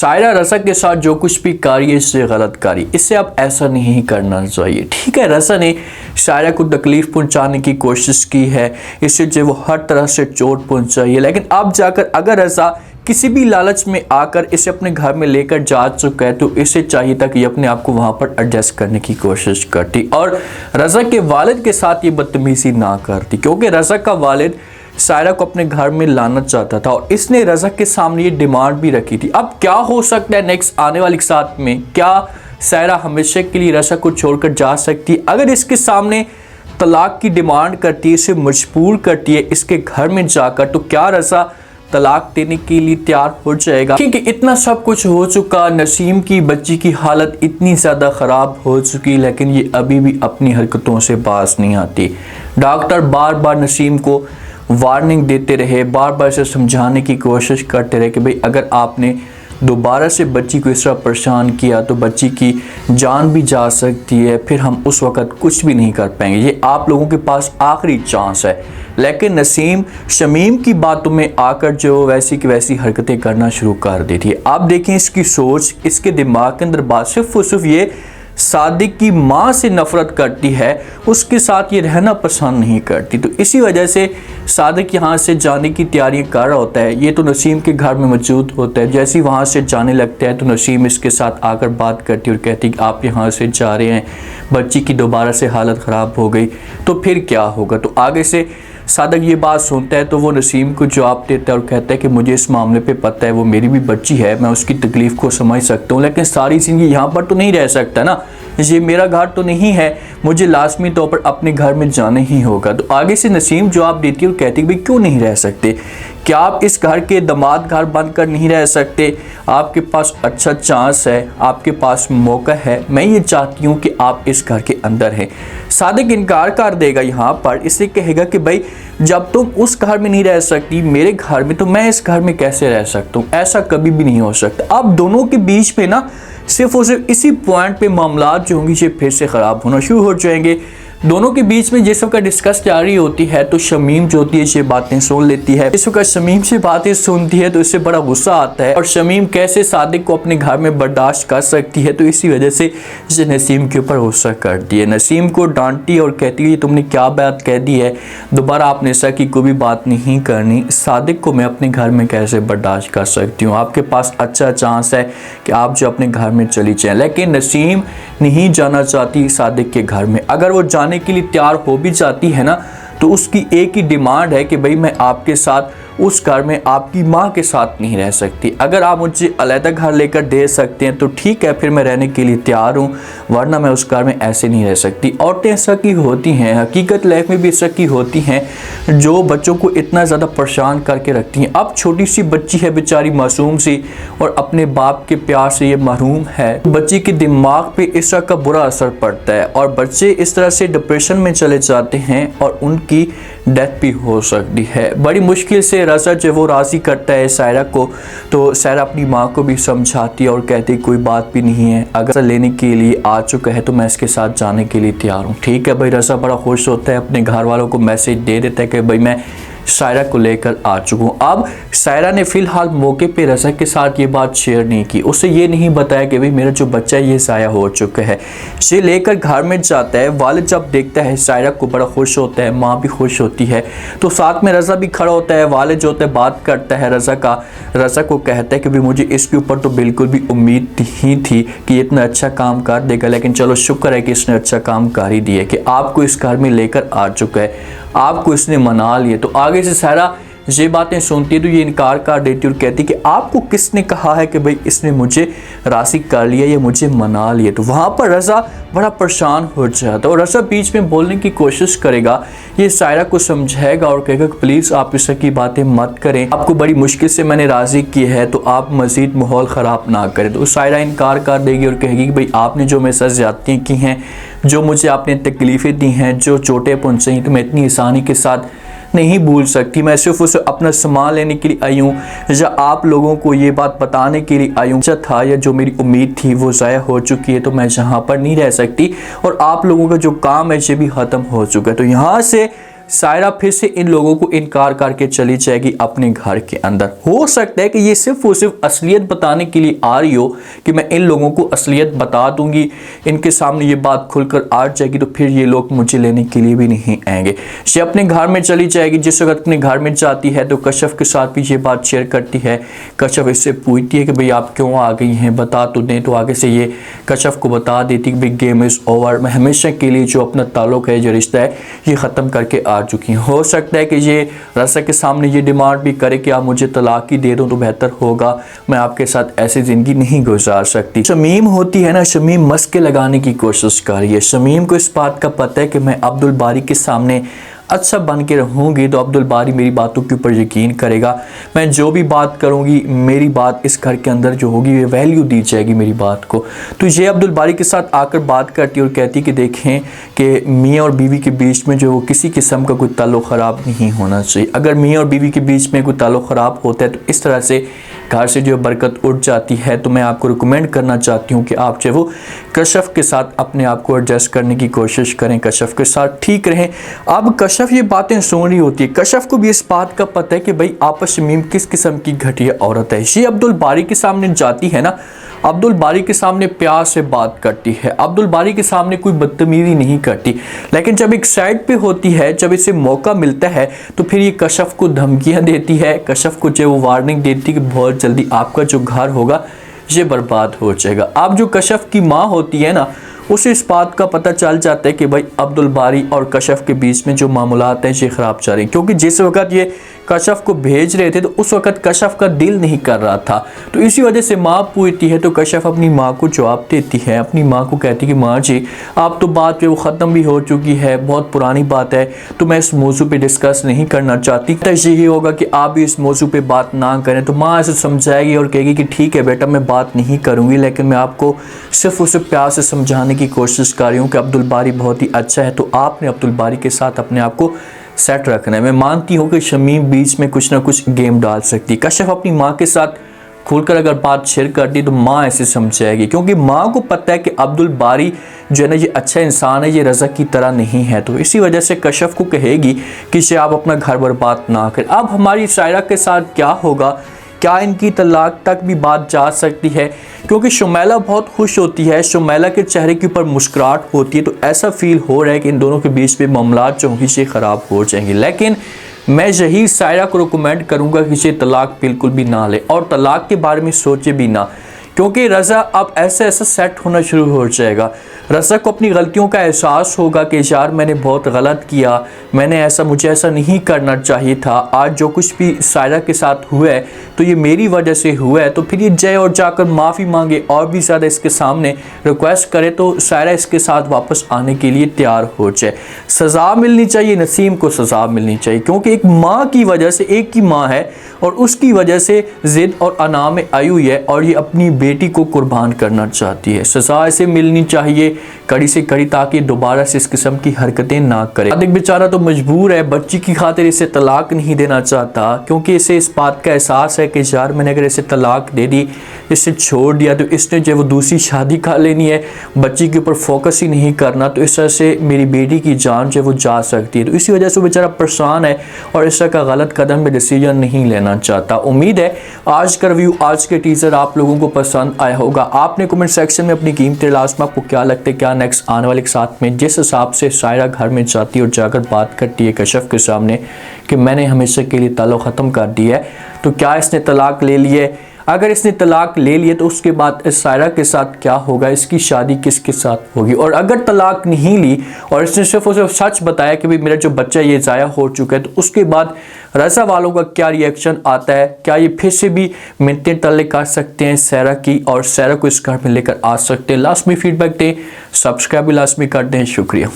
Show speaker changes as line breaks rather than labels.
सायरा रज़ा के साथ जो कुछ भी कारी इससे गलत कारी, इससे अब ऐसा नहीं करना चाहिए। ठीक है, रज़ा ने सायरा को तकलीफ़ पहुंचाने की कोशिश की है, इससे जो वो हर तरह से चोट पहुंचाई है, लेकिन अब जाकर अगर रज़ा किसी भी लालच में आकर इसे अपने घर में लेकर जा चुका है तो इसे चाहिए था कि अपने आप को वहाँ पर एडजस्ट करने की कोशिश करती और रज़ा के वालिद के साथ ये बदतमीज़ी ना करती, क्योंकि रज़ा का वालिद सायरा को अपने घर में लाना चाहता था और इसने रज़ा के सामने ये डिमांड भी रखी थी। अब क्या हो सकता है नेक्स्ट आने वाले साथ में, क्या सायरा हमेशा के लिए रज़ा को छोड़कर जा सकती है? अगर इसके सामने तलाक की डिमांड करती है, इसे मजबूर करती है इसके घर में जाकर, तो क्या रज़ा तलाक देने के लिए तैयार हो जाएगा? क्योंकि इतना सब कुछ हो चुका, नसीम की बच्ची की हालत इतनी ज़्यादा ख़राब हो चुकी, लेकिन ये अभी भी अपनी हरकतों से बाज नहीं आती। डॉक्टर बार बार नसीम को वार्निंग देते रहे, बार बार इसे समझाने की कोशिश करते रहे कि भाई अगर आपने दोबारा से बच्ची को इस तरह परेशान किया तो बच्ची की जान भी जा सकती है, फिर हम उस वक़्त कुछ भी नहीं कर पाएंगे, ये आप लोगों के पास आखिरी चांस है। लेकिन नसीम शमीम की बातों में आकर जो वैसी की वैसी हरकतें करना शुरू कर देती है। आप देखें इसकी सोच, इसके दिमाग के अंदर बात सिर्फ और सिर्फ ये सादिक की माँ से नफ़रत करती है, उसके साथ ये रहना पसंद नहीं करती। तो इसी वजह से सादिक यहाँ से जाने की तैयारी कर रहा होता है, ये तो नसीम के घर में मौजूद होता है। जैसे ही वहाँ से जाने लगता है तो नसीम इसके साथ आकर बात करती है और कहती है कि आप यहाँ से जा रहे हैं, बच्ची की दोबारा से हालत ख़राब हो गई तो फिर क्या होगा। तो आगे से सादिक ये बात सुनता है तो वो नसीम को जवाब देता है और कहता है कि मुझे इस मामले पे पता है, वो मेरी भी बच्ची है, मैं उसकी तकलीफ़ को समझ सकता हूँ, लेकिन सारी ज़िंदगी यहाँ पर तो नहीं रह सकता ना, ये मेरा घर तो नहीं है, मुझे लाजमी तौर पर अपने घर में जाना ही होगा। तो आगे से नसीम जवाब देती है और कहती है भाई क्यों नहीं रह सकते, क्या आप इस घर के दामाद घर बन कर नहीं रह सकते? आपके पास अच्छा चांस है, आपके पास मौका है, मैं ये चाहती हूँ कि आप इस घर के अंदर हैं। सादिक इनकार कर देगा यहाँ पर, इससे कहेगा कि भाई जब तुम उस घर में नहीं रह सकती मेरे घर में, तो मैं इस घर में कैसे रह सकता हूँ? ऐसा कभी भी नहीं हो सकता। अब दोनों के बीच में ना सिर्फ और सिर्फ इसी पॉइंट पे मामला जो होंगे ये फिर से ख़राब होना शुरू हो जाएंगे। दोनों के बीच में जिस वक्त डिस्कस जारी होती है तो शमीम जो होती है ये बातें सुन लेती है। इस वक्त शमीम से बातें सुनती है तो इससे बड़ा गुस्सा आता है और शमीम कैसे सादिक को अपने घर में बर्दाश्त कर सकती है, तो इसी वजह से इसे नसीम के ऊपर गुस्सा करती है। नसीम को डांटती है और कहती है तुमने क्या बात कह दी है, दोबारा आपने ऐसा की कोई भी बात नहीं करनी, सादिक को मैं अपने घर में कैसे बर्दाश्त कर सकती हूँ, आपके पास अच्छा चांस है कि आप जो अपने घर में चली जाएँ। लेकिन नसीम नहीं जाना चाहती सादिक के घर में। अगर वो जाने के लिए तैयार हो भी जाती है ना तो उसकी एक ही डिमांड है कि भाई मैं आपके साथ उस घर में आपकी माँ के साथ नहीं रह सकती, अगर आप मुझे अलग घर लेकर दे सकते हैं तो ठीक है, फिर मैं रहने के लिए तैयार हूँ, वरना मैं उस घर में ऐसे नहीं रह सकती। औरतें ऐसा की होती हैं, हकीकत लाइफ में भी ऐसा की होती हैं जो बच्चों को इतना ज़्यादा परेशान करके रखती हैं। अब छोटी सी बच्ची है बेचारी मासूम सी और अपने बाप के प्यार से ये महरूम है, बच्ची के दिमाग पे इस तरह का बुरा असर पड़ता है और बच्चे इस तरह से डिप्रेशन में चले जाते हैं और उनकी डेथ भी हो सकती है। बड़ी मुश्किल से रज़ा जो वो राज़ी करता है सायरा को, तो सायरा अपनी माँ को भी समझाती है और कहती कोई बात भी नहीं है, अगर लेने के लिए आ चुका है तो मैं इसके साथ जाने के लिए तैयार हूँ। ठीक है भाई, रज़ा बड़ा खुश होता है, अपने घर वालों को मैसेज दे देता है कि भाई मैं सायरा को लेकर आ चुका हूँ। अब सायरा ने फ़िलहाल मौके पे रज़ा के साथ ये बात शेयर नहीं की, उसे ये नहीं बताया कि भाई मेरा जो बच्चा है ये ज़ाया हो चुका है। ये लेकर घर में जाता है, वालिद जब देखता है सायरा को बड़ा खुश होता है, माँ भी खुश होती है, तो साथ में रज़ा भी खड़ा होता है। वालिद जो होता है बात करता है रज़ा को कहता है कि भाई मुझे इसके ऊपर तो बिल्कुल भी उम्मीद ही थी कि ये इतना अच्छा काम कर देगा, लेकिन चलो शुक्र है कि इसने अच्छा काम कर ही दिया कि आपको इस घर में लेकर आ चुका है, आपको इसने मना लिए। तो आगे से सायरा ये बातें सुनती है तो ये इनकार कर देती है और कहती कि आपको किसने कहा है कि भाई इसने मुझे राज़ी कर लिया या मुझे मना लिया। तो वहाँ पर रज़ा बड़ा परेशान हो जाता है और रज़ा बीच में बोलने की कोशिश करेगा, ये सायरा को समझाएगा और कहेगा कि प्लीज़ आप इस तरह की बातें मत करें, आपको बड़ी मुश्किल से मैंने राज़ी की है तो आप मज़ीद माहौल ख़राब ना करें। तो सायरा इनकार कर देगी और कहेगी कि भाई आपने जो मेरे साथ ज़्यादतियाँ की हैं, जो मुझे आपने तकलीफ़ें दी हैं, जो चोटें पहुँचाई, तो मैं इतनी आसानी के साथ नहीं भूल सकती, मैं सिर्फ उसे अपना सामान लेने के लिए आई हूँ या आप लोगों को ये बात बताने के लिए आई हूँ था या जो मेरी उम्मीद थी वो ज़ाया हो चुकी है, तो मैं यहाँ पर नहीं रह सकती और आप लोगों का जो काम है ये भी ख़त्म हो चुका है। तो यहाँ से सायरा फिर से इन लोगों को इनकार करके चली जाएगी अपने घर के अंदर। हो सकता है कि ये सिर्फ और सिर्फ असलियत बताने के लिए आ रही हो कि मैं इन लोगों को असलियत बता दूंगी, इनके सामने ये बात खुलकर आ जाएगी तो फिर ये लोग मुझे लेने के लिए भी नहीं आएंगे। ये अपने घर में चली जाएगी। जिस वक्त अपने घर में जाती है तो कश्यप के साथ भी ये बात शेयर करती है। कश्यप इससे पूछती है कि भाई आप क्यों आ गई हैं, बता तो दें। तो आगे से ये कश्यप को बता देती कि भाई गेम इज़ ओवर, मैं हमेशा के लिए जो अपना ताल्लुक है, जो रिश्ता है, ये ख़त्म करके आ चुकी हूँ। हो सकता है कि ये रज़ा के सामने ये डिमांड भी करे कि आप मुझे तलाक ही दे दो तो बेहतर होगा, मैं आपके साथ ऐसी ज़िंदगी नहीं गुजार सकती। शमीम होती है ना, शमीम मस्के लगाने की कोशिश कर रही है। शमीम को इस बात का पता है कि मैं अब्दुल बारी के सामने अच्छा बन के रहूँगी तो अब्दुल बारी मेरी बातों के ऊपर यकीन करेगा। मैं जो भी बात करूँगी, मेरी बात इस घर के अंदर जो होगी वे वैल्यू दी जाएगी मेरी बात को। तो ये अब्दुल बारी के साथ आकर बात करती है और कहती कि देखें कि मियाँ और बीवी के बीच में जो किसी किस्म का कोई ताल्लुक़ ख़राब नहीं होना चाहिए। अगर मियाँ और बीवी के बीच में कोई ताल्लुक़ ख़राब होता है तो इस तरह से घर से जो बरकत उठ जाती है। तो मैं आपको रिकमेंड करना चाहती हूँ कि आप जो वो कश्यप के साथ अपने आप को एडजस्ट करने की कोशिश करें, कश्यप के साथ ठीक रहें। अब कश्यप ये बातें सुन रही होती है। कश्यप को भी इस बात का पता है कि भाई आपा शमीम किस किस्म की घटिया औरत है। ये अब्दुल बारी के सामने जाती है ना, अब्दुल बारी के सामने प्यार से बात करती है, अब्दुल बारी के सामने कोई बदतमीजी नहीं करती। लेकिन जब एक साइड पे होती है, जब इसे मौका मिलता है तो फिर ये कश्यप को धमकियां देती है, कश्यप को जो वार्निंग देती है कि बहुत जल्दी आपका जो घर होगा ये बर्बाद हो जाएगा। अब जो कश्यप की माँ होती है ना, उसे इस बात का पता चल जाता है कि भाई अब्दुल बारी और कश्यप के बीच में जो मामलात हैं ये ख़राब चल रहे हैं। क्योंकि जिस वक्त ये कश्यप को भेज रहे थे तो उस वक्त कश्यप का दिल नहीं कर रहा था। तो इसी वजह से माँ पूछती है तो कश्यप अपनी माँ को जवाब देती है, अपनी माँ को कहती कि माँ जी आप तो बात जो वो ख़त्म भी हो चुकी है, बहुत पुरानी बात है, तो मैं इस मौजू पे डिस्कस नहीं करना चाहती। तो यही होगा कि आप भी इस मौजू पे बात ना करें। तो माँ ऐसे समझाएगी और कहेगी कि ठीक है बेटा मैं बात नहीं करूँगी, लेकिन मैं आपको सिर्फ उसे प्यार से समझाने की कोशिश कर रही हूँ कि अब्दुल बारी बहुत ही अच्छा है, तो आपने अब्दुल बारी के साथ अपने आप को सेट रखना है। मैं मानती हूँ कि शमीम बीच में कुछ ना कुछ गेम डाल सकती। कश्यप अपनी माँ के साथ खुलकर अगर बात शेयर करती तो माँ ऐसे समझाएगी, क्योंकि माँ को पता है कि अब्दुल बारी जो है ना ये अच्छा इंसान है, ये रज़ा की तरह नहीं है। तो इसी वजह से कश्यप को कहेगी कि आप अपना घर बर्बाद ना करें। अब हमारी सायरा के साथ क्या होगा, क्या इनकी तलाक तक भी बात जा सकती है? क्योंकि शुमैला बहुत खुश होती है, शुमैला के चेहरे के ऊपर मुस्कुराहट होती है, तो ऐसा फील हो रहा है कि इन दोनों के बीच में मामलात जो होंगे ये ख़राब हो जाएंगे। लेकिन मैं यही सायरा को रिकमेंड करूंगा कि ये तलाक बिल्कुल भी ना ले और तलाक के बारे में सोचे भी ना, क्योंकि रज़ा अब ऐसा सेट होना शुरू हो जाएगा। रज़ा को अपनी गलतियों का एहसास होगा कि यार मैंने बहुत गलत किया, मुझे ऐसा नहीं करना चाहिए था। आज जो कुछ भी सायरा के साथ हुआ है तो ये मेरी वजह से हुआ है। तो फिर ये जाए और जाकर माफ़ी मांगे और भी ज़्यादा इसके सामने रिक्वेस्ट करे तो सायरा इसके साथ वापस आने के लिए तैयार हो जाए। सज़ा मिलनी चाहिए, नसीम को सज़ा मिलनी चाहिए, क्योंकि एक माँ की वजह से, एक की माँ है और उसकी वजह से ज़िद और अना में आई हुई है और ये अपनी बेटी को कुर्बान करना चाहती है। सज़ा इसे मिलनी चाहिए कड़ी से कड़ी, ताकि दोबारा से इस किस्म की हरकतें ना करे। एक बेचारा तो मजबूर है, बच्ची की खातिर इसे तलाक नहीं देना चाहता, क्योंकि इसे इस बात का एहसास है कि यार मैंने अगर इसे तलाक दे दी, इसे छोड़ दिया तो इसने जो वो दूसरी शादी कर लेनी है, बच्ची के ऊपर फोकस ही नहीं करना, तो इस तरह से मेरी बेटी की जान जो वो जा सकती है। तो इसी वजह से वो बेचारा परेशान है और इस तरह का गलत कदम में डिसीजन नहीं लेना चाहता। उम्मीद है आज का रिव्यू, आज के टीजर आप लोगों को पसंद आया होगा। आपने कमेंट सेक्शन में अपनी कीमती लास्ट में आपको क्या लगता है, क्या नेक्स्ट आने वाले के साथ में जिस हिसाब से सायरा घर में जाती है और जाकर बात करती है कश्यप के सामने कि मैंने हमेशा के लिए ताल्लुक़ ख़त्म कर दिया है, तो क्या इसने तलाक ले लिया है? अगर इसने तलाक ले लिया तो उसके बाद सायरा के साथ क्या होगा, इसकी शादी किसके साथ होगी? और अगर तलाक नहीं ली और इसने सिर्फ और सिर्फ सच बताया कि भाई मेरा जो बच्चा ये ज़ाया हो चुका है, तो उसके बाद रज़ा वालों का क्या रिएक्शन आता है? क्या ये फिर से भी मिन्नतें तले कर सकते हैं सायरा की और सायरा को इस घर में लेकर आ सकते हैं? लास्ट में फीडबैक दें, सब्सक्राइब भी लास्ट में कर दें। शुक्रिया।